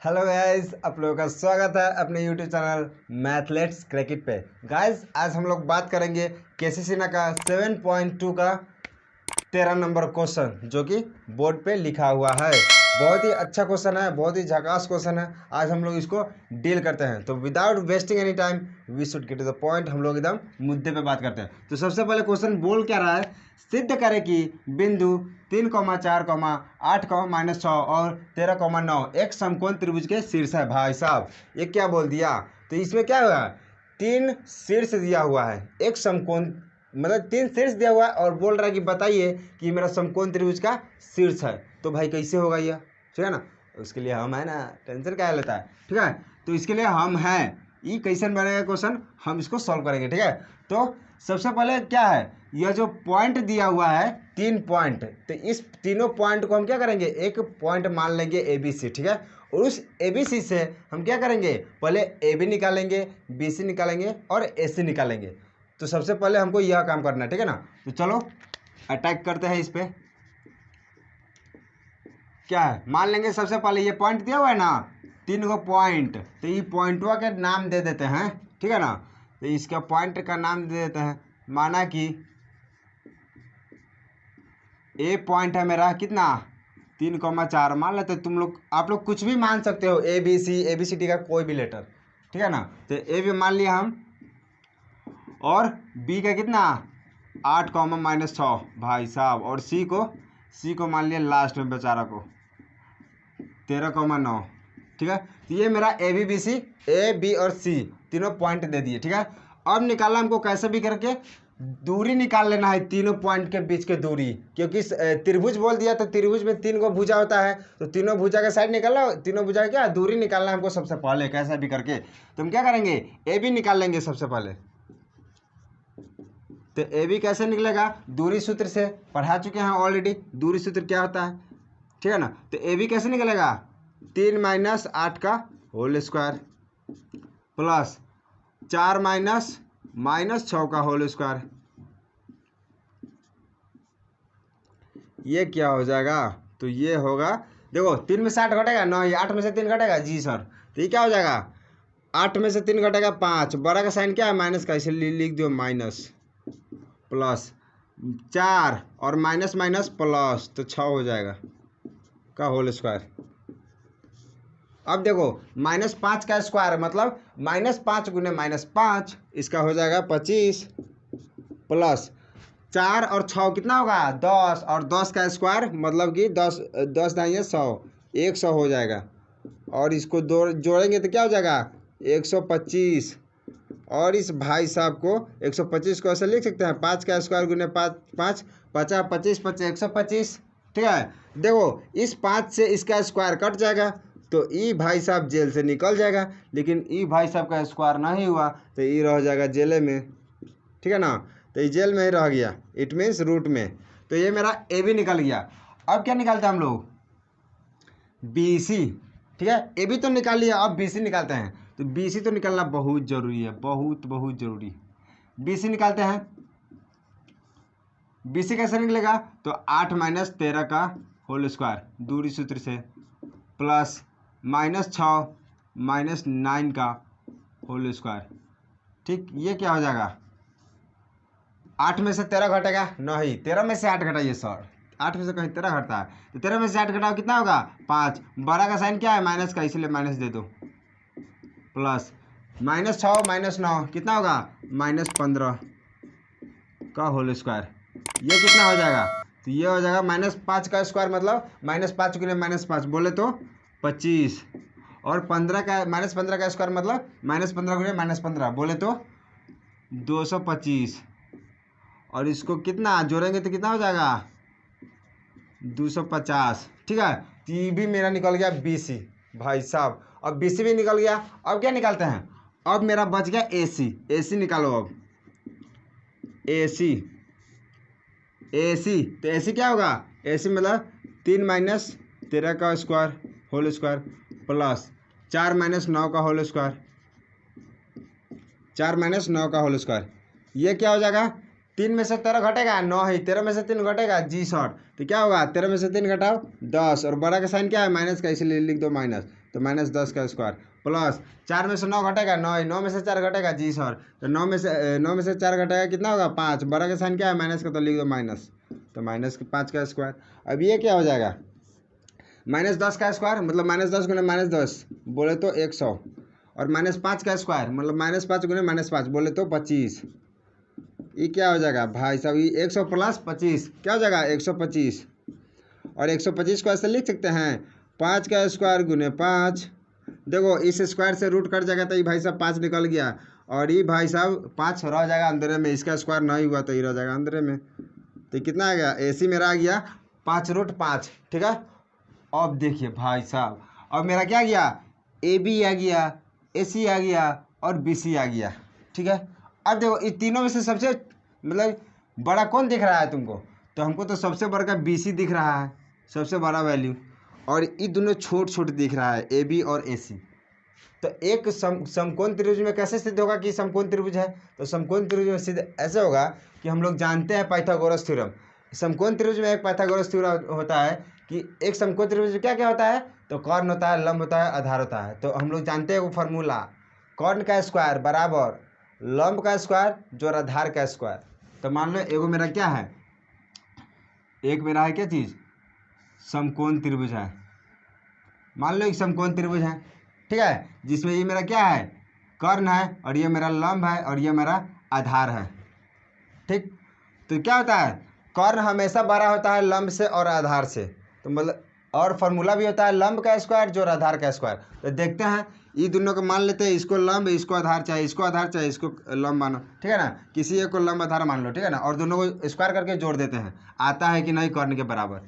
Hello guys, आप लोगों का स्वागत है अपने यूट्यूब चैनल मैथलेट्स क्रैकेट पे। गाइस आज हम लोग बात करेंगे केसीसी ना का 7.2 का 13 नंबर क्वेश्चन जो कि बोर्ड पे लिखा हुआ है। बहुत ही अच्छा क्वेश्चन है, बहुत ही झकास क्वेश्चन है। आज हम लोग इसको डील करते हैं। तो without wasting any time we should get to the point. हम लोग एकदम मुद्दे पे बात करते हैं। तो सबसे पहले क्वेश्चन बोल क्या रहा है, सिद्ध करें कि बिंदु 3,4,8,-6 और 13,9 एक समकोण त्रिभुज के शीर्ष है। भाई साहब ये क्या बोल दिया। तो इसमें क्या हुआ, 3 शीर्ष दिया हुआ है, एक समकोण मतलब 3 शीर्ष दिया हुआ है और बोल रहा है कि बताइए कि मेरा समकोण त्रिभुज का शीर्ष है। तो भाई कैसे होगा ये, ठीक है ना। उसके लिए हम है ना, टेंशन क्या लेता है, ठीक है। तो इसके लिए हम हैं, ये कैसे बनेगा क्वेश्चन, हम इसको सॉल्व करेंगे, ठीक है। तो सबसे पहले क्या है, यह जो पॉइंट दिया हुआ है 3 पॉइंट, तो इस तीनों पॉइंट को हम क्या करेंगे, एक पॉइंट मान लेंगे ए बी सी, ठीक है। और उस ए बी सी से हम क्या करेंगे, पहले ए बी निकालेंगे, बी सी निकालेंगे और ए सी निकालेंगे। तो सबसे पहले हमको यह काम करना है, ठीक है ना। तो चलो अटैक करते हैं इस पे। क्या है, मान लेंगे सबसे पहले ये पॉइंट दिया हुआ है ना, 3 गो पॉइंट, तो ये पॉइंटवा के नाम दे देते हैं, ठीक है ना। तो इसका पॉइंट का नाम दे देते हैं, माना कि ए पॉइंट है मेरा कितना 3,4 मान लेते। तुम लोग आप लोग कुछ भी मान सकते हो, ए बी सी डी का कोई भी लेटर, ठीक है ना। तो ए भी मान लिया हम, और बी का कितना 8,-6 भाई साहब, और सी को मान लिया लास्ट में बेचारा को 13,9, ठीक है। तो ये मेरा ए बी और सी तीनों पॉइंट दे दिए, ठीक है। अब निकालना हमको कैसे भी करके दूरी निकाल लेना है, तीनों पॉइंट के बीच के दूरी, क्योंकि त्रिभुज बोल दिया तो त्रिभुज में 3 गो भुजा होता है, तो तीनों भुजा का साइड निकालना, तीनों भुजा का क्या दूरी निकालना है हमको सबसे पहले, कैसे भी करके। तो हम क्या करेंगे, ए बी निकाल लेंगे सबसे पहले। तो ए बी कैसे निकलेगा, दूरी सूत्र से पढ़ा चुके हैं ऑलरेडी, दूरी सूत्र क्या होता है, ठीक है ना। तो ए बी कैसे निकलेगा, 3 - 8 का होल स्क्वायर प्लस 4 - -6 का होल स्क्वायर। ये क्या हो जाएगा, तो ये होगा, देखो 3 में से 8 घटेगा, 9, 8 में से 3 घटेगा जी सर। तो ये क्या हो जाएगा, 8 में से 3 घटेगा 5, बड़ा का साइन क्या है माइनस का, इसलिए लिख दो माइनस, प्लस 4 और माइनस माइनस प्लस, तो 6 हो जाएगा का होल स्क्वायर। अब देखो -5 का स्क्वायर मतलब -5 गुने -5, इसका हो जाएगा 25, प्लस 4 और 6 कितना होगा 10, और 10 का स्क्वायर मतलब कि 10 दाइए 100, 100 हो जाएगा। और इसको जोड़ेंगे तो क्या हो जाएगा 125, और इस भाई साहब को 125 को ऐसे लिख सकते हैं, 5 का स्क्वायर गुने 5, 5 50, 25 25 125, ठीक है। देखो इस 5 से इसका स्क्वायर कट जाएगा, तो ई भाई साहब जेल से निकल जाएगा, लेकिन ई भाई साहब का स्क्वायर नहीं हुआ तो ई रह जाएगा जेल में, ठीक है ना। तो ये जेल में ही रह गया, इट मीन्स रूट में। तो ये मेरा ए बी निकल गया। अब क्या निकालते हैं हम लोग, बी सी, ठीक है। ए बी तो निकाल लिया, अब बी सी निकालते हैं। तो बी सी तो निकालना बहुत ज़रूरी है, बहुत बहुत ज़रूरी। बी सी निकालते हैं, बी सी कैसे निकलेगा, तो 8 - 13 का होल स्क्वायर दूरी सूत्र से, प्लस -6 -9 का होल स्क्वायर, ठीक। ये क्या हो जाएगा, 8 में से 13 घटेगा नहीं, 13 में से 8 घटाइए सर, 8 में से कहीं 13 घटता है, तो 13 में से 8 घटाओ कितना होगा 5, बड़ा का साइन क्या है माइनस का, इसलिए माइनस दे दो, प्लस -6 -9 कितना होगा -15 का होल स्क्वायर। ये कितना हो जाएगा, तो ये हो जाएगा -5 का स्क्वायर मतलब -5 गुने -5 बोले तो 25, और 15 का -15 का स्क्वायर मतलब -15 गुने -15 बोले तो 225, और इसको कितना जोड़ेंगे तो कितना हो जाएगा 250, ठीक है। तो ये भी मेरा निकल गया बी सी भाई साहब। अब बी सी भी निकल गया, अब क्या निकालते हैं, अब मेरा बच गया ए सी, ए सी निकालो। अब ए सी, ए सी, तो ए सी क्या होगा, ए सी मतलब 3 - 13 का स्क्वायर होल स्क्वायर प्लस 4 - 9 का होल स्क्वायर, 4 - 9 का होल स्क्वायर। ये क्या हो जाएगा, 3 में से 13 घटेगा 9 ही, 13 में से 3 घटेगा जी शॉर्ट, तो क्या होगा 13 में से 3 घटाओ 10, और बड़ा का साइन क्या है माइनस का, इसलिए लिख दो माइनस, तो -10 का स्क्वायर प्लस 4 में से 9 घटेगा 9, 9 में से 4 घटेगा जी सर, तो 9 में से 4 घटेगा कितना होगा 5, बड़ा का साइन क्या है माइनस का, तो लिख दो माइनस, तो -5 का स्क्वायर। अब ये क्या हो जाएगा -10 का स्क्वायर मतलब -10 गुना -10 बोले तो 100, और -5 का स्क्वायर मतलब -5 गुना -5 बोले तो 25। ये क्या हो जाएगा भाई साहब, ये 100 प्लस 25 क्या हो जाएगा 125, और 125 को ऐसे लिख सकते हैं 5 का स्क्वायर गुने 5। देखो इस स्क्वायर से रूट कट जाएगा तो ये भाई साहब 5 निकल गया, और ये भाई साहब 5 रह जाएगा अंदर में, इसका स्क्वायर नहीं हुआ तो ये रह जाएगा अंदर में। तो कितना आ गया AC मेरा आ गया 5√5, ठीक है। अब देखिए भाई साहब, अब मेरा क्या गया AB आ गया, AC आ गया और BC आ गया, ठीक है। अब देखो इन तीनों में से सबसे मतलब बड़ा कौन दिख रहा है तुमको, तो हमको तो सबसे बड़ा BC दिख रहा है, सबसे बड़ा वैल्यू, और ये दोनों छोट छोट दिख रहा है AB और AC। तो एक समकोण त्रिभुज में कैसे सिद्ध होगा कि समकोण त्रिभुज है, तो समकोण त्रिभुज में सिद्ध ऐसे होगा कि हम लोग जानते हैं पाइथागोरस थ्योरम। समकोण त्रिभुज में एक पाइथागोरस थ्योरम होता है कि एक समकोण त्रिभुज में क्या क्या होता है, तो कर्ण होता है, लंब होता है, आधार होता है। तो हम लोग जानते हैं वो फार्मूला, कर्ण का स्क्वायर बराबर लंब का स्क्वायर जोड़ आधार का स्क्वायर। तो मान लो एगो मेरा क्या है, एक मेरा है क्या चीज़ समकोण त्रिभुज है, मान लो एक समकोण त्रिभुज है, ठीक है, जिसमें ये मेरा क्या है कर्ण है, और ये मेरा लंब है, और ये मेरा आधार है, ठीक। तो क्या होता है कर्ण हमेशा बड़ा होता है लंब से और आधार से, तो मतलब और फार्मूला भी होता है लंब का स्क्वायर जोड़ आधार का स्क्वायर। तो देखते हैं ये दोनों को मान लेते हैं, इसको लंब इसको आधार चाहिए, इसको आधार चाहिए इसको लंब मानो, ठीक है ना, किसी एक को लंब आधार मान लो, ठीक है ना, और दोनों को स्क्वायर करके जोड़ देते हैं, आता है कि नहीं कर्ण के बराबर।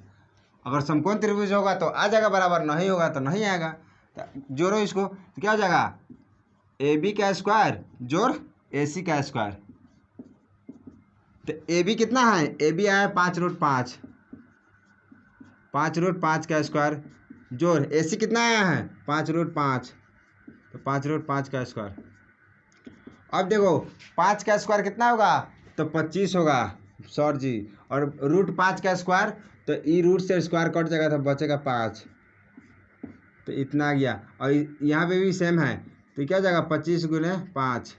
अगर समकोण त्रिभुज होगा तो आ जाएगा बराबर, नहीं होगा तो नहीं आएगा। तो जोड़ो इसको, तो क्या हो जाएगा AB का स्क्वायर जोड़ AC का स्क्वायर। तो AB कितना है, AB आया 5√5, 5√5 का स्क्वायर जोड़ AC कितना आया है 5√5, तो 5√5 का स्क्वायर। अब देखो 5 का स्क्वायर कितना होगा, तो 25 होगा सर जी, और √5 का स्क्वायर, तो ई रूट से स्क्वायर कट जाएगा तो बचेगा 5, तो इतना आ गया। और यहाँ पे भी सेम है, तो क्या हो जाएगा 25 गुने 5,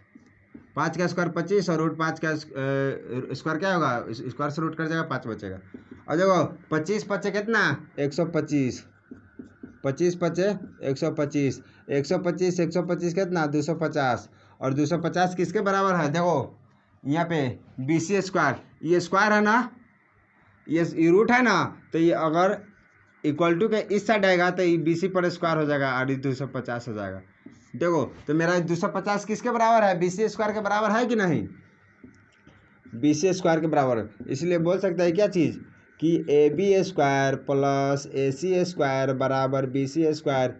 5 का स्क्वायर 25 और √5 का स्क्वायर क्या होगा, स्क्वायर से रूट कर जाएगा 5 बचेगा। और देखो 25 पचे कितना 125, 25 पचे 125, 125 125 कितना 250, और 250 किसके बराबर है, देखो यहाँ पे BC स्क्वायर, ये स्क्वायर है ना, ये रूट है ना, तो ये अगर इक्वल टू के इस साइड आएगा तो ये BC पर स्क्वायर हो जाएगा और ये 250 हो जाएगा। देखो तो मेरा 250 किसके बराबर है, BC स्क्वायर के बराबर है कि नहीं, BC स्क्वायर के बराबर है। इसलिए बोल सकते हैं क्या चीज़ कि AB square plus AC square बराबर BC स्क्वायर।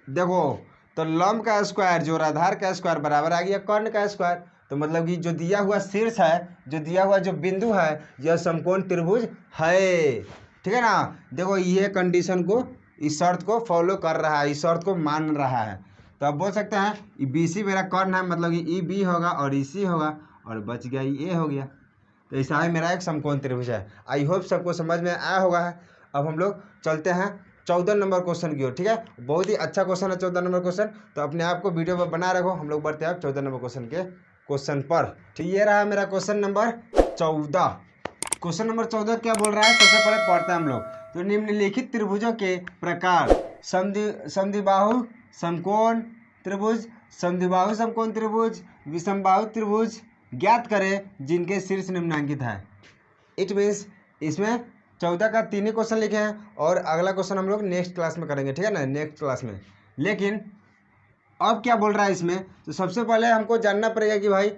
देखो तो लंब का स्क्वायर जोड़ आधार का स्क्वायर बराबर आ गया कर्ण का स्क्वायर। तो मतलब कि जो दिया हुआ शीर्ष है, जो दिया हुआ जो बिंदु है, यह समकोण त्रिभुज है, ठीक है ना। देखो ये कंडीशन को, इस शर्त को फॉलो कर रहा है, इस शर्त को मान रहा है। तो अब बोल सकते हैं BC मेरा कर्ण है, मतलब कि EB होगा और EC होगा, और बच गया A हो गया। तो ऐसा ही मेरा एक समकोण त्रिभुज है। आई होप सबको समझ में आया होगा है। अब हम लोग चलते हैं 14 नंबर क्वेश्चन की ओर, ठीक है। बहुत ही अच्छा क्वेश्चन है 14 नंबर क्वेश्चन, तो अपने आप को वीडियो पर बना रखो। हम लोग बढ़ते हैं 14 नंबर क्वेश्चन के क्वेश्चन पर। ठीक, ये रहा मेरा क्वेश्चन नंबर 14। क्वेश्चन नंबर 14 क्या बोल रहा है, सबसे पहले पढ़ते हैं हम लोग। तो निम्नलिखित त्रिभुजों के प्रकार समद्विबाहु समकोण त्रिभुज, समद्विबाहु समकोण त्रिभुज, विषमबाहु त्रिभुज ज्ञात करें जिनके शीर्ष निम्नांकित है। इट मीन्स इसमें 14 का 3 ही क्वेश्चन लिखे हैं, और अगला क्वेश्चन हम लोग नेक्स्ट क्लास में करेंगे, ठीक है ना, नेक्स्ट क्लास में। लेकिन अब क्या बोल रहा है इसमें, तो सबसे पहले हमको जानना पड़ेगा कि भाई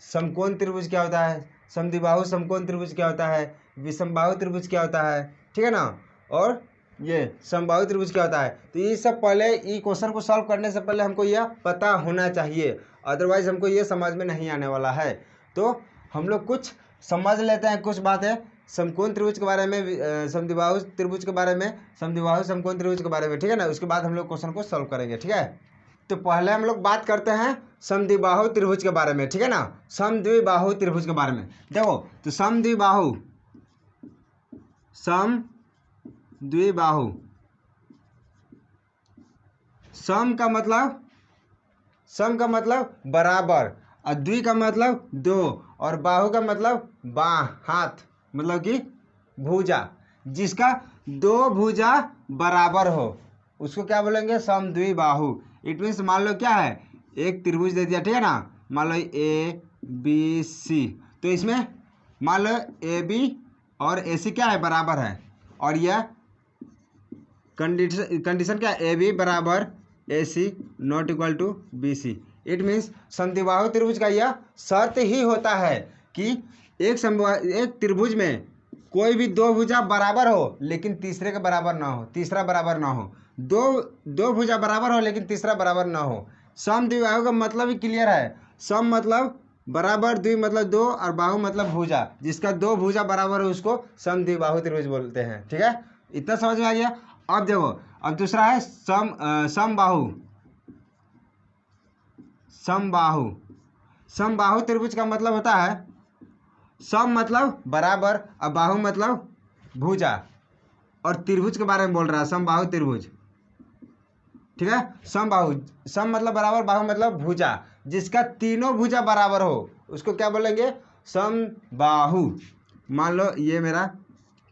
समकोण त्रिभुज क्या होता है, समद्विबाहु समकोण त्रिभुज क्या होता है, विषमबाहु त्रिभुज क्या होता है, ठीक है ना, और ये समबाहु त्रिभुज क्या होता है। तो ये सब पहले ये क्वेश्चन को सॉल्व करने से पहले हमको यह पता होना चाहिए, अदरवाइज हमको ये समझ में नहीं आने वाला है। तो हम लोग कुछ समझ लेते हैं, कुछ बातें समकोण त्रिभुज के बारे में, समद्विबाहु त्रिभुज के बारे में, समद्विबाहु समकोण त्रिभुज के बारे में, ठीक है ना। उसके बाद हम लोग क्वेश्चन को सॉल्व करेंगे, ठीक है। तो पहले हम लोग बात करते हैं समद्विबाहु त्रिभुज के बारे में, ठीक है ना, समद्विबाहु त्रिभुज के बारे में। देखो तो समद्विबाहु सम का मतलब बराबर, और द्वि का मतलब दो, और बाहु का मतलब बाह, हाथ, मतलब कि भुजा। जिसका दो भुजा बराबर हो उसको क्या बोलेंगे, समद्विबाहु। इट मीन्स मान लो क्या है, एक त्रिभुज दे दिया, ठीक है ना, मान लो ए बी सी, तो इसमें मान लो ए बी और ए सी क्या है, बराबर है, और यह कंडीशन क्या है, ए बी बराबर A C not equal to B C. It means समद्विबाहु त्रिभुज का यह शर्त ही होता है कि एक त्रिभुज में कोई भी दो भुजा बराबर हो लेकिन तीसरे के बराबर ना हो, तीसरा बराबर ना हो, दो भुजा बराबर हो लेकिन तीसरा बराबर ना हो। समद्विबाहु का मतलब ही क्लियर है, सम मतलब बराबर, द्वि मतलब दो, और बाहु मतलब भुजा। जिसका दो भुजा बराबर हो उसको समद्विबाहु त्रिभुज बोलते हैं, ठीक है, इतना समझ में आ गया। अब देखो, अब दूसरा है समबाहु। समबाहु त्रिभुज का मतलब होता है, सम मतलब बराबर, और बाहु मतलब भुजा, और त्रिभुज के बारे में बोल रहा है, समबाहु त्रिभुज, ठीक है। समबाहु, सम मतलब बराबर, बाहु मतलब भुजा, जिसका तीनों भुजा बराबर हो उसको क्या बोलेंगे, समबाहु। मान लो ये मेरा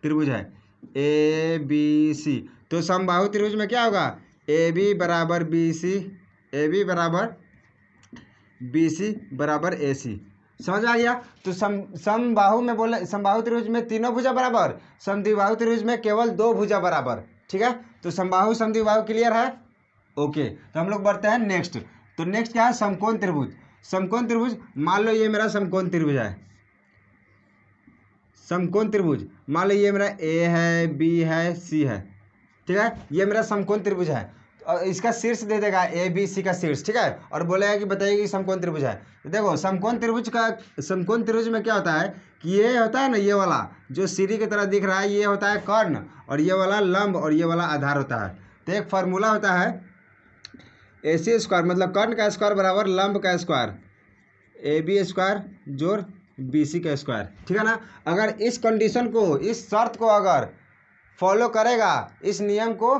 त्रिभुज है ए बी सी, तो समबाहु त्रिभुज में क्या होगा, ए बी बराबर बी सी, ए बी बराबर बी सी बराबर ए सी। समझ में आ गया। तो समबाहु में बोले, समबाहु त्रिभुज में तीनों भुजा बराबर, समद्विबाहु त्रिभुज में केवल दो भुजा बराबर, ठीक है। तो समबाहु समद्विबाहु क्लियर है, ओके। तो हम लोग बढ़ते हैं नेक्स्ट। तो नेक्स्ट क्या है, समकोण त्रिभुज। समकोण त्रिभुज, मान लो ये मेरा समकोण त्रिभुज है, समकोण त्रिभुज, मान लो ये मेरा ए है, बी है, सी है, ठीक है, ये मेरा समकोण त्रिभुज है। और इसका शीर्ष दे देगा ए बी सी का शीर्ष, ठीक है, और बोलेगा कि बताइए कि समकोण त्रिभुज है। तो देखो समकोण त्रिभुज में क्या होता है कि ये होता है ना, ये वाला जो सीढ़ी की तरह दिख रहा है, ये होता है कर्ण, और ये वाला लंब, और ये वाला आधार होता है। तो एक फार्मूला होता है ए सी स्क्वायर, मतलब कर्ण का स्क्वायर बराबर लंब का स्क्वायर, ए बी स्क्वायर जोड़ बी सी का स्क्वायर, ठीक है ना। अगर इस कंडीशन को, इस शर्त को अगर फॉलो करेगा, इस नियम को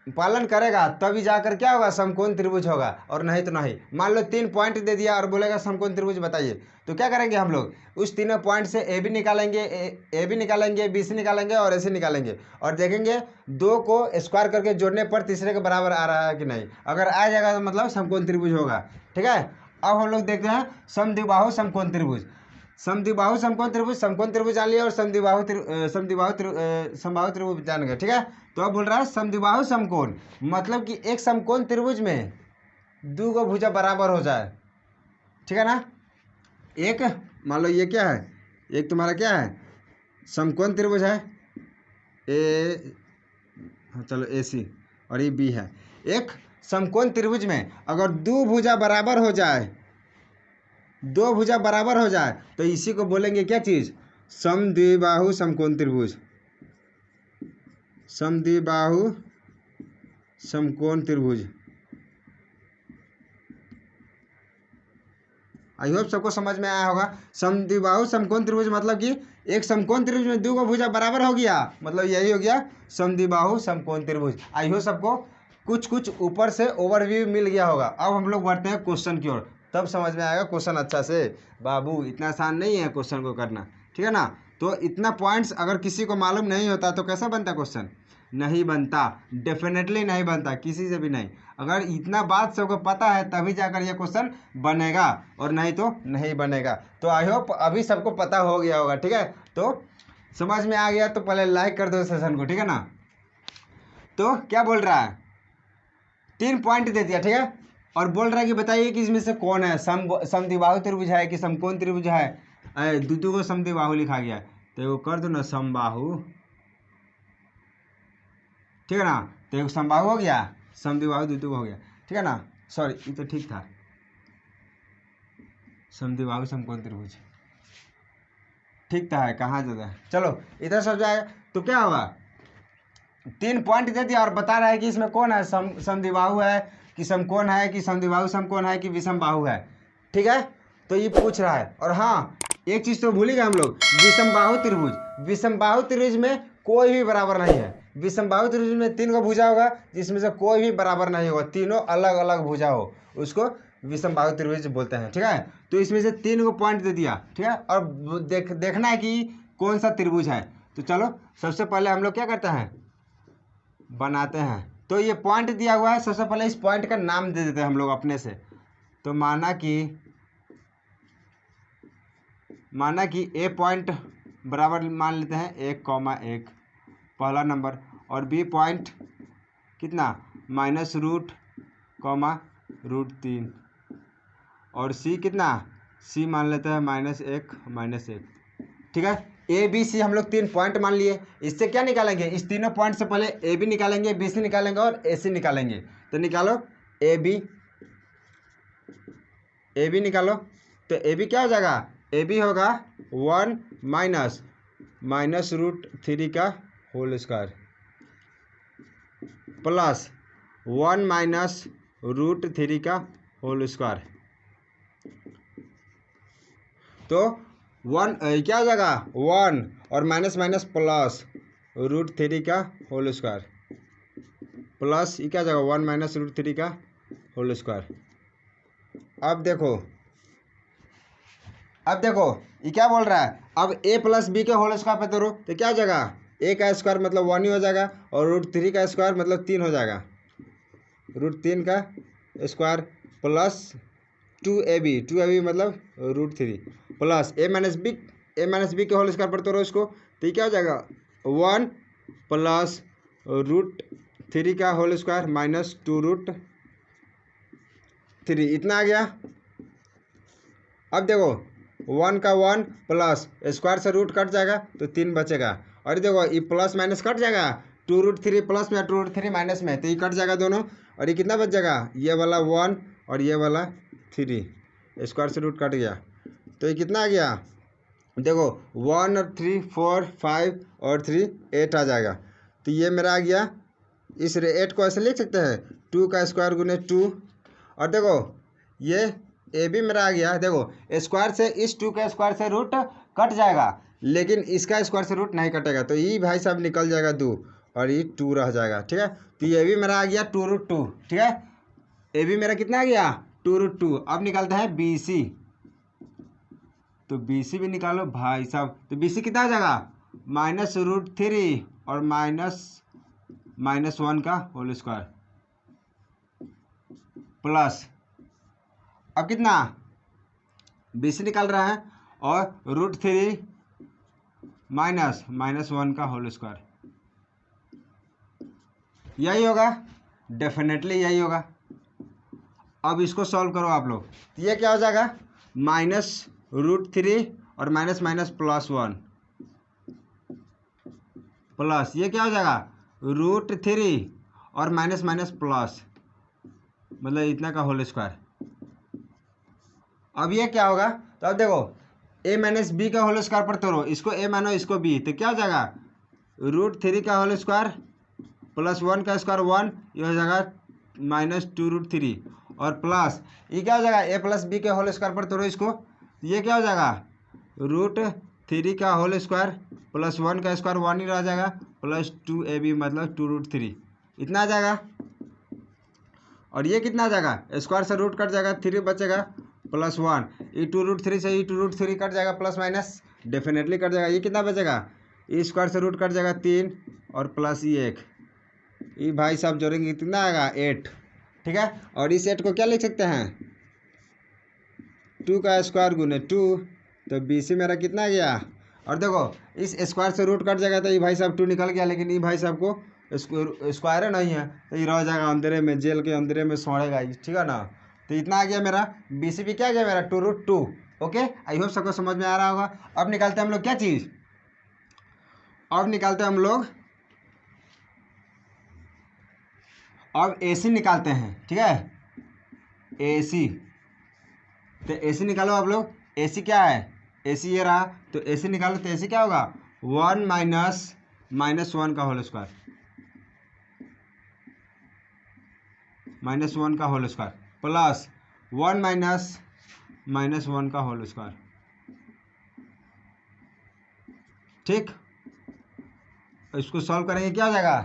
पालन करेगा, तभी जाकर क्या होगा, समकोण त्रिभुज होगा, और नहीं तो नहीं। मान लो 3 पॉइंट दे दिया और बोलेगा समकोण त्रिभुज बताइए, तो क्या करेंगे हम लोग, उस तीनों पॉइंट से ए बी निकालेंगे, बी सी निकालेंगे और ए सी निकालेंगे, और देखेंगे दो को स्क्वायर करके जोड़ने पर तीसरे के बराबर आ रहा है कि नहीं। अगर आ जाएगा तो मतलब समकोण त्रिभुज होगा, ठीक है। अब हम लोग देखते हैं समद्विबाहु समकोण त्रिभुज। समद्विबाहु समकोण त्रिभुज जान लिया, और समबाहु त्रिभुज जान गए, ठीक है। तो अब बोल रहा है समद्विबाहु समकोण, मतलब कि एक समकोण त्रिभुज में दो गो भुजा बराबर हो जाए, ठीक है ना। एक मान लो ये क्या है, एक तुम्हारा क्या है, समकोण त्रिभुज है ए, चलो ए सी, और ये बी है। एक समकोण त्रिभुज में अगर दो भुजा बराबर हो जाए, दो भुजा बराबर हो जाए, तो इसी को बोलेंगे क्या चीज, समद्विबाहु समकोण त्रिभुज, समद्विबाहु समकोण त्रिभुज। आई होप सबको समझ में आया होगा। समद्विबाहु समकोण त्रिभुज मतलब कि एक समकोण त्रिभुज में दो भुजा बराबर हो गया, मतलब यही हो गया समद्विबाहु समकोण त्रिभुज। आई होप सबको कुछ ऊपर से ओवरव्यू मिल गया होगा। अब हम लोग बढ़ते हैं क्वेश्चन की ओर, तब समझ में आएगा क्वेश्चन अच्छा से। बाबू इतना आसान नहीं है क्वेश्चन को करना, ठीक है ना। तो इतना पॉइंट्स अगर किसी को मालूम नहीं होता तो कैसा बनता क्वेश्चन, नहीं बनता, डेफिनेटली नहीं बनता, किसी से भी नहीं। अगर इतना बात सबको पता है तभी जाकर ये क्वेश्चन बनेगा, और नहीं तो नहीं बनेगा। तो आई होप अभी सबको पता हो गया होगा, ठीक है। तो समझ में आ गया तो पहले लाइक कर दो सेशन को, ठीक है ना। तो क्या बोल रहा है, 3 पॉइंट दे दिया, ठीक है, और बोल रहा है कि बताइए कि इसमें से कौन है, समद्विबाहु त्रिभुज है कि समकोण त्रिभुज है। दो को समद्विबाहु लिखा गया है, तो वो कर दो ना समबाहु, ठीक है ना। तो एक समबाहु हो गया, समद्विबाहु द्वितीय हो गया, ठीक है ना। सॉरी ये तो ठीक था, समद्विबाहु समकोण त्रिभुज ठीक था, है कहाँ ज्यादा है। चलो इधर सब जाएगा तो क्या होगा, 3 पॉइंट दे दिया और बता रहा है कि इसमें कौन है, समद्विबाहु है कि समकोण है कि समद्विबाहु समकोण है कि विषमबाहु है, ठीक है। तो ये पूछ रहा है। और हाँ एक चीज़ तो भूल ही गए हम लोग, विषमबाहु त्रिभुज। विषमबाहु त्रिभुज में कोई भी बराबर नहीं है, विषमबाहु त्रिभुज में 3 को भुजा होगा जिसमें से कोई भी बराबर नहीं होगा, तीनों अलग अलग भुजा हो, उसको विषमबाहु त्रिभुज बोलते हैं। ठीक है, तो इसमें से 3 को पॉइंट दे दिया। ठीक है, और देखना है कि कौन सा त्रिभुज है। तो चलो सबसे पहले हम लोग क्या करते हैं, बनाते हैं। तो ये पॉइंट दिया हुआ है, सबसे पहले इस पॉइंट का नाम दे देते हैं हम लोग अपने से। तो माना कि ए पॉइंट बराबर मान लेते हैं 1,1 पहला नंबर, और बी पॉइंट कितना -√√3, और सी कितना, सी मान लेते हैं -1 ठीक है, ए बी सी हम लोग 3 पॉइंट मान लिए। इससे क्या निकालेंगे, इस तीनों पॉइंट से पहले ए बी निकालेंगे, बी सी निकालेंगे और ए सी निकालेंगे। तो निकालो ए बी निकालो। तो ए बी क्या हो जाएगा, ए बी होगा 1 -√3 का होल स्क्वायर प्लस 1 -√3 का होल स्क्वायर। तो 1 क्या हो जाएगा 1 और माइनस माइनस प्लस √3 का होल स्क्वायर प्लस ये क्या हो जाएगा 1 -√3 का होल स्क्वायर। अब देखो ये क्या बोल रहा है, अब a प्लस बी के होल स्क्वायर पे तोड़ो तो क्या हो जाएगा, a का स्क्वायर मतलब 1 ही हो जाएगा और √3 का स्क्वायर मतलब 3 हो जाएगा, √3 का स्क्वायर प्लस 2ab मतलब √3 प्लस a माइनस बी के होल स्क्वायर पर तोड़ो इसको। तो ये क्या हो जाएगा 1 प्लस √3 का होल स्क्वायर माइनस 2√3, इतना आ गया। अब देखो 1 का 1 प्लस स्क्वायर से रूट कट जाएगा तो 3 बचेगा, और देखो ये प्लस माइनस कट जाएगा, 2√3 प्लस में 2√3 माइनस में, तो ये कट जाएगा दोनों, और ये कितना बच जाएगा, ये वाला 1 और ये वाला 3, स्क्वायर से रूट कट गया। तो ये कितना आ गया, देखो 1 और 3 4 5 और 3 8 आ जाएगा। तो ये मेरा आ गया, इस 8 को ऐसे लिख सकते हैं 2 का स्क्वायर गुने 2, और देखो ये ए भी मेरा आ गया। देखो स्क्वायर से इस 2 का स्क्वायर से रूट कट जाएगा लेकिन इसका स्क्वायर से रूट नहीं कटेगा, तो ये भाई साहब निकल जाएगा 2 और ये 2 रह जाएगा। ठीक है, तो ये भी मेरा आ गया 2√2। ठीक है, ए भी मेरा कितना आ गया 2√2। अब निकालते हैं बी सी, तो बी सी भी निकालो भाई साहब। तो बी सी कितना आ जाएगा -√3 और -1 का होल स्क्वायर प्लस, अब कितना बी सी निकाल रहा है और √3 -1 का होल स्क्वायर, यही होगा, डेफिनेटली यही होगा। अब इसको सॉल्व करो आप लोग, तो ये क्या हो जाएगा -√3 और माइनस माइनस +1 प्लस ये क्या हो जाएगा √3 और माइनस माइनस प्लस मतलब इतना का होल स्क्वायर। अब ये क्या होगा, तो अब देखो a माइनस बी का होल स्क्वायर पर तोड़ो, इसको a मानो इसको b, तो क्या हो जाएगा √3 का होल स्क्वायर प्लस 1 का स्क्वायर 1, ये हो जाएगा -2√3 और प्लस ये क्या हो जाएगा a प्लस बी के होल स्क्वायर पर तोड़ो इसको, ये क्या हो जाएगा √3 का होल स्क्वायर प्लस 1 का स्क्वायर 1 ही रह जाएगा प्लस 2ab मतलब 2√3, इतना आ जाएगा। और ये कितना आ जाएगा, स्क्वायर से रूट कट जाएगा 3 बचेगा प्लस 1, ये 2√3 से ये 2√3 कट जाएगा प्लस माइनस डेफिनेटली कट जाएगा, ये कितना बचेगा ये स्क्वायर से रूट कट जाएगा 3 और प्लस ये 1, ये भाई साहब जोड़ेंगे कितना आएगा 8। ठीक है, और इस 8 को क्या लिख सकते हैं 2 का स्क्वायर गुने 2, तो बी सी मेरा कितना गया। और देखो इस स्क्वायर से रूट कट जाएगा तो ये भाई साहब 2 निकल गया, लेकिन ये भाई साहब को स्क्वायर नहीं है तो ये रह जाएगा अंधेरे में, जेल के अंधेरे में सड़ेगा, ठीक है ना। तो इतना आ गया मेरा बी सी बी, क्या आ गया मेरा 2√2। ओके, आई होप सबको समझ में आ रहा होगा। अब निकालते हैं हम लोग क्या चीज़, अब निकालते हैं हम लोग अब ए सी निकालते हैं। ठीक है, ए सी, तो ए सी निकालो आप लोग, ए सी क्या है ए सी ये रहा, तो ए सी निकालो, तो ए सी क्या होगा 1 -1 का होल स्क्वायर -1 का होल स्क्वायर प्लस 1 -1 का होल स्क्वायर। ठीक, इसको सॉल्व करेंगे क्या हो जाएगा,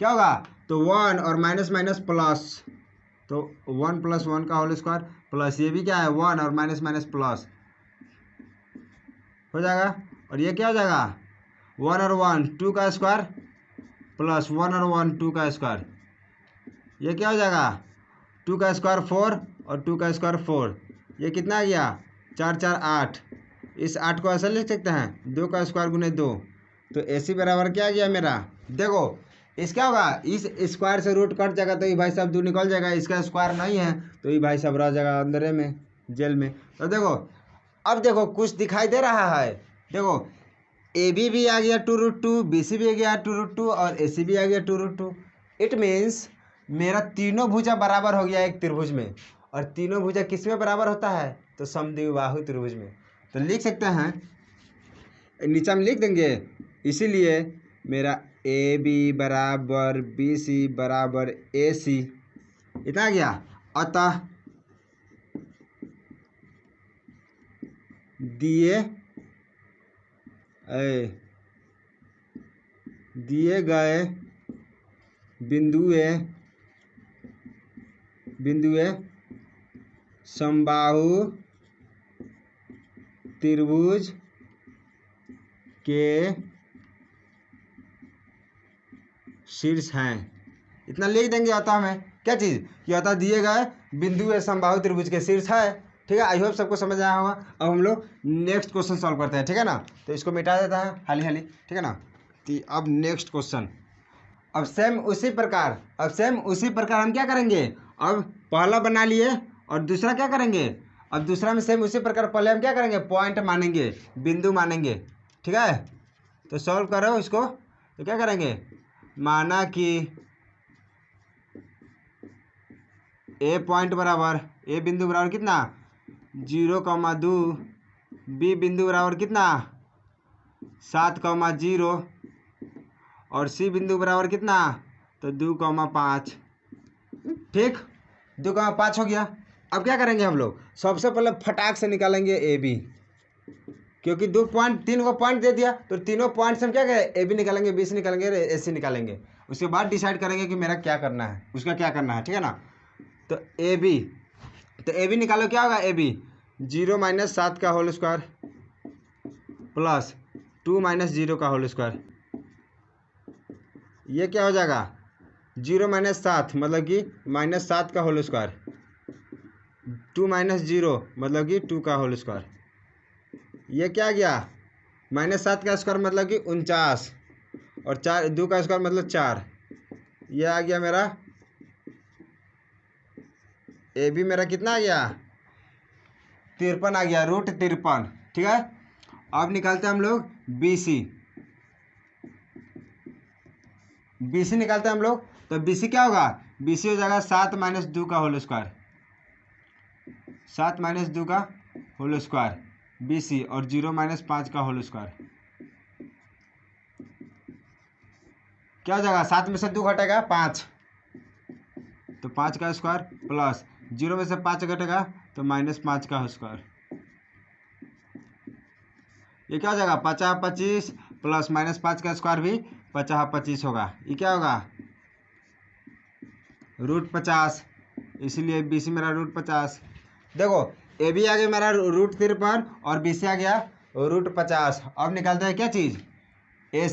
क्या होगा, तो 1 और माइनस माइनस प्लस, तो 1 + 1 का होल स्क्वायर प्लस ये भी क्या है 1 और माइनस माइनस प्लस हो जाएगा। और ये क्या हो जाएगा 1 और 1 2 का स्क्वायर प्लस 1 और 1 2 का स्क्वायर, ये क्या हो जाएगा 2 का स्क्वायर 4 और 2 का स्क्वायर 4, ये कितना आ गया 4 4 8। इस 8 को ऐसे लिख सकते हैं 2 का स्क्वायर गुने 2, तो AC बराबर क्या आ गया मेरा, देखो इस क्या होगा, इस स्क्वायर से रूट कट जाएगा तो ये भाई साहब 2 निकल जाएगा, इसका स्क्वायर नहीं है तो ये भाई साहब रह जाएगा अंदर में जेल में। तो देखो अब देखो कुछ दिखाई दे रहा है, देखो AB भी आ गया 2√2, BC भी आ गया 2√2 और AC भी आ गया 2√2। इट मीन्स मेरा तीनों भुजा बराबर हो गया एक त्रिभुज में, और तीनों भुजा किस में बराबर होता है, तो समद्विबाहु त्रिभुज में। तो लिख सकते हैं नीचे में लिख देंगे, इसीलिए मेरा AB बराबर BC बराबर AC इतना आ गया। अतः दिए गए बिंदुए समबाहु त्रिभुज के शीर्ष हैं, इतना लिख देंगे। अतः हमें क्या चीज़, कि अतः दिए गए बिंदु समबाहु त्रिभुज के शीर्ष है। ठीक है, आई होप सबको समझ आया होगा। अब हम लोग नेक्स्ट क्वेश्चन सॉल्व करते हैं, ठीक है ना। तो इसको मिटा देता है हाली हाली, ठीक है ना। तो अब नेक्स्ट क्वेश्चन, अब सेम उसी प्रकार हम क्या करेंगे, अब पहला बना लिए और दूसरा क्या करेंगे, अब दूसरा में सेम उसी प्रकार पहले हम क्या करेंगे, पॉइंट मानेंगे, बिंदु मानेंगे, ठीक है। तो सॉल्व करो इसको, तो क्या करेंगे, माना कि ए पॉइंट बराबर, ए बिंदु बराबर कितना 0,2, बी बिंदु बराबर कितना 7,0 और सी बिंदु बराबर कितना, तो 2,5। ठीक, 2,5 हो गया। अब क्या करेंगे हम लोग, सबसे पहले फटाक से निकालेंगे ए बी, क्योंकि 3 को पॉइंट दे दिया, तो तीनों पॉइंट से हम क्या करें, ए बी निकालेंगे, बी सी निकालेंगे, ए सी निकालेंगे। उसके बाद डिसाइड करेंगे कि मेरा क्या करना है, उसका क्या करना है, ठीक है ना। तो ए बी, तो ए बी निकालो, क्या होगा ए बी 0 - 7 का होल स्क्वायर प्लस 2 - 0 का होल स्क्वायर, ये क्या हो जाएगा 0 - 7 मतलब कि -7 का होल स्क्वायर, 2 - 0 मतलब कि 2 का होल स्क्वायर, ये क्या गया -7 का स्क्वायर मतलब कि 49 और 2 का स्क्वायर मतलब 4, ये आ गया मेरा ए बी, मेरा कितना आ गया 53 आ गया, √53, ठीक है। अब निकालते हैं हम लोग बी सी निकालते हैं हम लोग। तो बी सी क्या होगा, बी सी हो जाएगा 7 - 2 का होल स्क्वायर, 7 - 2 का होल स्क्वायर बी सी, और 0 - 5 का होल स्क्वायर, क्या हो जाएगा 7 में से 2 घटेगा 5, तो 5 का स्क्वायर प्लस 0 में से 5 घटेगा तो -5 का स्क्वायर, ये क्या हो जाएगा 50 25 प्लस -5 का स्क्वायर भी 50 25 होगा, ये क्या होगा √50, इसीलिए बी सी मेरा √50। देखो ए बी आ गया मेरा √53 और बी सी आ गया √50। अब निकालते हैं क्या चीज़, ए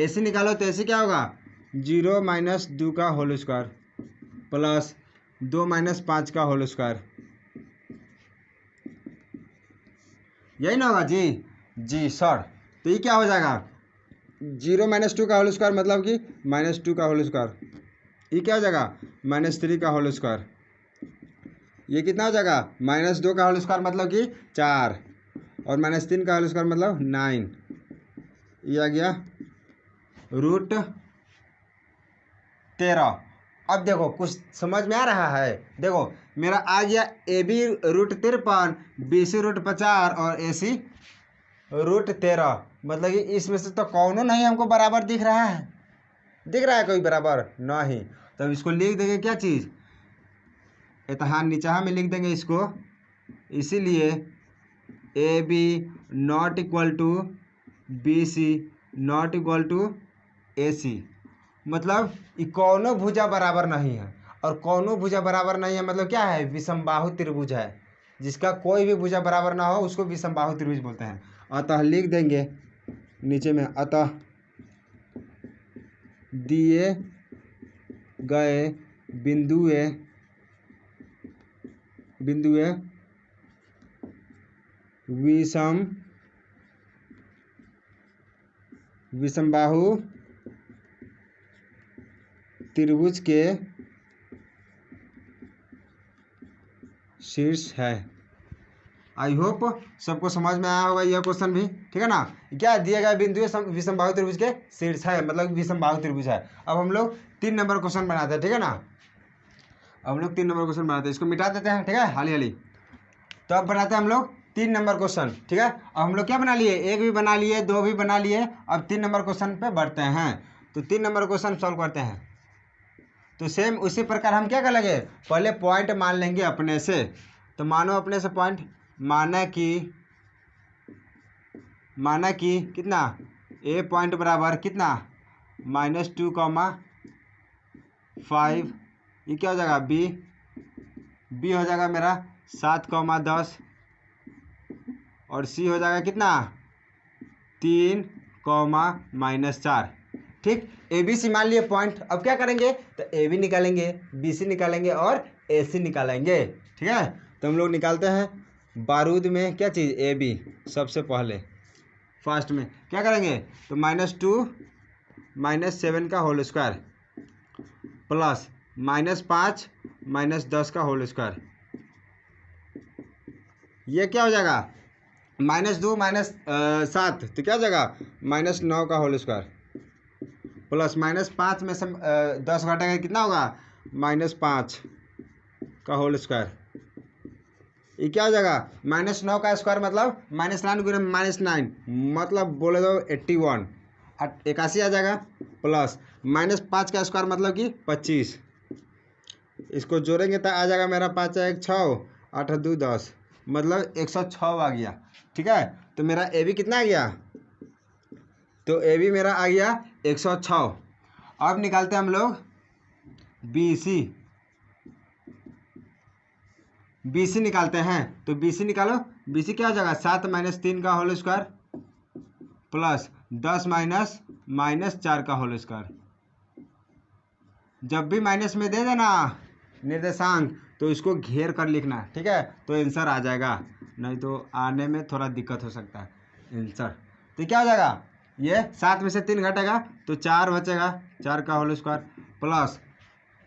सी निकालो, तो ए सी क्या होगा 0 - 2 का होल स्क्वायर प्लस 2 - 5 का होल स्क्वायर, यही ना होगा जी सर। तो ये क्या हो जाएगा 0 - 2 का होल स्क्वायर मतलब कि -2 का होल स्क्वायर, ये क्या हो जाएगा -3 का होल स्क्वायर, ये कितना हो जाएगा -2 का होल स्क्वायर मतलब कि 4 और -3 का होल स्क्वायर मतलब 9, ये आ गया √13। अब देखो कुछ समझ में आ रहा है, देखो मेरा आ गया ए बी √53, बी सी √50 और ए सी √13, मतलब कि इसमें से तो कौनो नहीं हमको बराबर दिख रहा है, दिख रहा है कोई बराबर नहीं। तब इसको लिख देंगे क्या चीज़, इतहान नीचा में लिख देंगे इसको, इसीलिए A B not equal to B C not equal to A C. मतलब ये कौनों भुजा बराबर नहीं है, और कौनों भुजा बराबर नहीं है मतलब क्या है, विषमबाहु त्रिभुज है। जिसका कोई भी भुजा बराबर ना हो उसको विषमबाहु त्रिभुज बोलते हैं। अतः लिख देंगे नीचे में, अतः दिए गए बिंदुए विषमबाहु त्रिभुज के शीर्ष है। आई होप सबको समझ में आया होगा यह क्वेश्चन भी, ठीक है ना। क्या दिया गया बिंदु विषमबाहु त्रिभुज के शीर्ष है, मतलब विषमबाहु त्रिभुज है। अब हम लोग 3 नंबर क्वेश्चन बनाते हैं, ठीक है ना। अब हम लोग 3 नंबर क्वेश्चन बनाते हैं, इसको मिटा देते हैं, ठीक है, हाली। तो अब बनाते हैं हम लोग 3 नंबर क्वेश्चन, ठीक है। अब हम लोग क्या बना लिए, 1 भी बना लिए, 2 भी बना लिए। अब 3 नंबर क्वेश्चन पे बढ़ते हैं। तो 3 नंबर क्वेश्चन सॉल्व करते हैं। तो सेम उसी प्रकार हम क्या करेंगे, पहले पॉइंट मान लेंगे अपने से। तो मानो अपने से पॉइंट, माना कि कितना, ए पॉइंट बराबर कितना -2,5। ये क्या हो जाएगा, बी हो जाएगा मेरा 7,10, और सी हो जाएगा कितना 3,-4। ठीक, ए बी सी मान लिए पॉइंट। अब क्या करेंगे, तो ए बी निकालेंगे, बी सी निकालेंगे और ए सी निकालेंगे, ठीक है। तो हम लोग निकालते हैं बारूद में क्या चीज़, ए बी। सबसे पहले फर्स्ट में क्या करेंगे, तो -2 -7 का होल स्क्वायर प्लस -5 -10 का होल स्क्वायर। ये क्या हो जाएगा, -2 -7 तो क्या हो जाएगा -9 का होल स्क्वायर प्लस -5 में से 10 घटाएंगे कितना होगा -5 का होल स्क्वायर। ये क्या हो जाएगा -9 का स्क्वायर मतलब -9 गुणे -9 मतलब बोले तो 81 81 आ जाएगा, प्लस -5 का स्क्वायर मतलब कि 25। इसको जोड़ेंगे तो आ जाएगा मेरा 5 1 6 8 2 10 मतलब 106 आ गया, ठीक है। तो मेरा ए बी कितना आ गया, तो ए बी मेरा आ गया 106। अब निकालते हैं हम लोग बी सी निकालते हैं। तो बी सी निकालो, बी सी क्या हो जाएगा 7 -3 का होल स्क्वायर प्लस 10 -4 का होल स्क्वायर। जब भी माइनस में दे देना निर्देशांक तो इसको घेर कर लिखना, ठीक है, तो आंसर आ जाएगा, नहीं तो आने में थोड़ा दिक्कत हो सकता है आंसर। तो क्या हो जाएगा, ये 7 में से 3 घटेगा तो 4 बचेगा, 4 का होल स्क्वायर प्लस,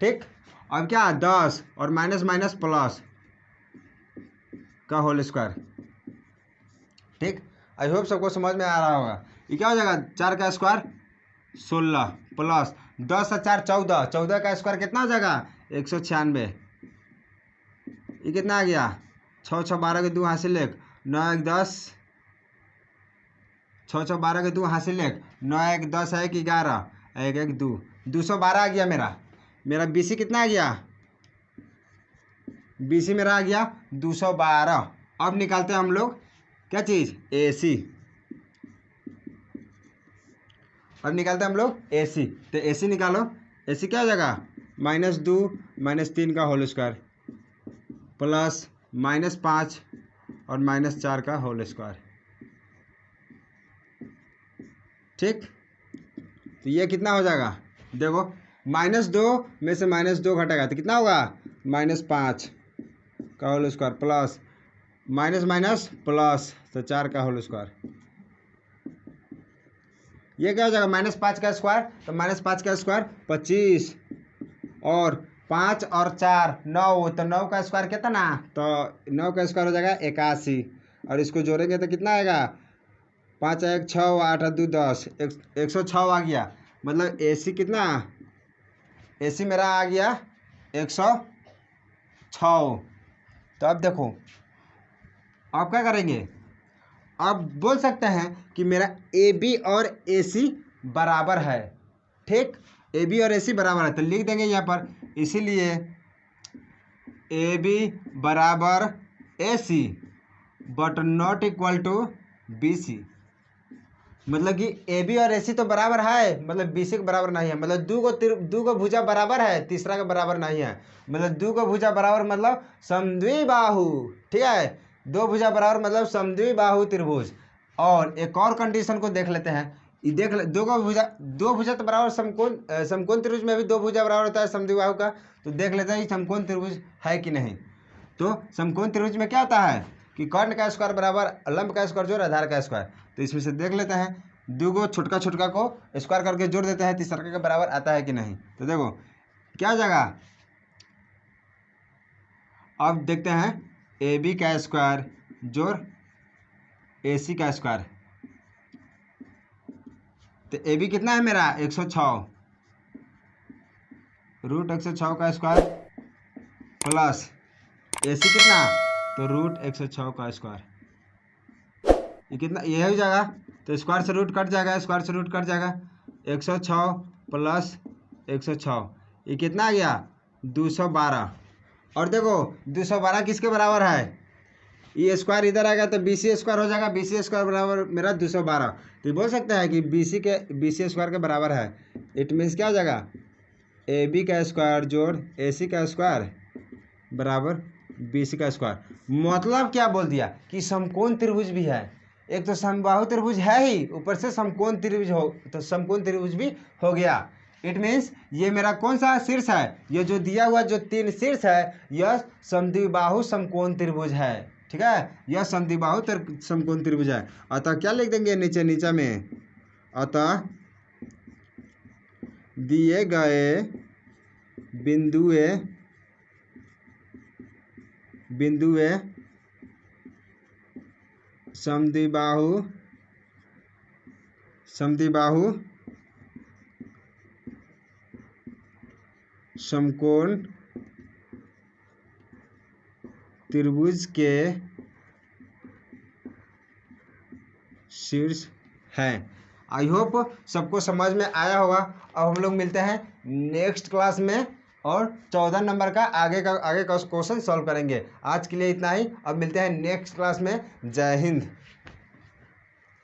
ठीक। अब क्या 10 और माइनस प्लस का होल स्क्वायर, ठीक। आई होप सबको समझ में आ रहा होगा। ये क्या हो जाएगा 4 का स्क्वायर 16 प्लस 10 और 4 14, 14 का स्क्वायर कितना हो जाएगा 196। ये कितना आ गया 6 6 12 के 2 हासिल 1 9 1 10 6 6 12 के 2 हासिल 1 9 1 10 1 11 1 1 2 212 आ गया मेरा बी सी कितना आ गया, बी सी मेरा आ गया 212। अब निकालते हैं हम लोग क्या चीज़, ए सी। अब निकालते हैं हम लोग ए सी। तो ए सी निकालो, ए सी क्या हो जाएगा -2 -3 का होल स्क्वायर प्लस -5 और -4 का होल स्क्वायर, ठीक। तो ये कितना हो जाएगा, देखो -2 में से -2 घटेगा तो कितना होगा -5 का whole square plus minus plus तो 4 का होल स्क्वायर। ये क्या हो जाएगा -5 का स्क्वायर, तो -5 का स्क्वायर 25 और 5 और 4 9, तो 9 का स्क्वायर कितना, तो 9 का स्क्वायर हो जाएगा 81। और इसको जोड़ेंगे तो कितना आएगा 5 1 6 8 2 10 106 आ गया। मतलब ए सी कितना, ए सी मेरा आ गया 106। तो अब देखो आप क्या करेंगे, आप बोल सकते हैं कि मेरा ए बी और ए सी बराबर है, ठीक। ए बी और ए सी बराबर है तो लिख देंगे यहाँ पर, इसीलिए ए बी बराबर A C but not equal to BC। मतलब कि AB और AC तो बराबर है, मतलब BC के बराबर नहीं है। मतलब दू को भुजा बराबर है, तीसरा के बराबर नहीं है। मतलब दू को भुजा बराबर मतलब समद्विबाहु, ठीक है। दो भुजा बराबर मतलब समद्विबाहु त्रिभुज। और एक और कंडीशन को देख लेते हैं। ये देख ले, दो भुजा तो बराबर समकोण त्रिभुज में भी दो भुजा बराबर होता है समद्विबाहु का। तो देख लेते हैं समकोण त्रिभुज है कि नहीं। तो समकोण त्रिभुज में क्या होता है कि कर्ण का स्क्वायर बराबर लंब का स्क्वायर जोड़ आधार का स्क्वायर। तो इसमें से देख लेते हैं, दो को छोटका को स्क्वायर करके जोड़ देते हैं, तीसरा के बराबर आता है कि नहीं। तो देखो क्या हो जाएगा, अब देखते हैं AB का स्क्वायर जोड़ AC का स्क्वायर। तो AB कितना है मेरा 106 रूट 106 का स्क्वायर प्लस AC कितना, तो रूट 106 का स्क्वायर। ये कितना, ये हो जाएगा। तो स्क्वायर से रूट कट जाएगा, स्क्वायर से रूट कट जाएगा। 106 प्लस 106 ये कितना आ गया 212। और देखो 212 किसके बराबर है, ये स्क्वायर इधर आएगा तो BC स्क्वायर हो जाएगा। BC स्क्वायर बराबर मेरा 212। तो बोल सकते हैं कि BC स्क्वायर के बराबर है। इट मीन्स क्या हो जाएगा AB का स्क्वायर जोड़ AC का स्क्वायर बराबर BC का स्क्वायर। मतलब क्या बोल दिया कि समकोण त्रिभुज भी है। एक तो समबाहु त्रिभुज है ही, ऊपर से समकोण त्रिभुज हो, तो समकोण त्रिभुज भी हो गया। इट मीन्स ये मेरा कौन सा शीर्ष है, ये जो दिया हुआ जो 3 शीर्ष है यह समद्विबाहु समकोण त्रिभुज है, ठीक है। यह समद्विबाहु समकोण त्रिभुज है। अतः क्या लिख देंगे नीचे में, अतः दिए गए बिंदुए समद्विबाहु समकोण त्रिभुज के शीर्ष हैं। आई होप सबको समझ में आया होगा। अब हम लोग मिलते हैं नेक्स्ट क्लास में और 14 नंबर का आगे का क्वेश्चन सॉल्व करेंगे। आज के लिए इतना ही, अब मिलते हैं नेक्स्ट क्लास में। जय हिंद।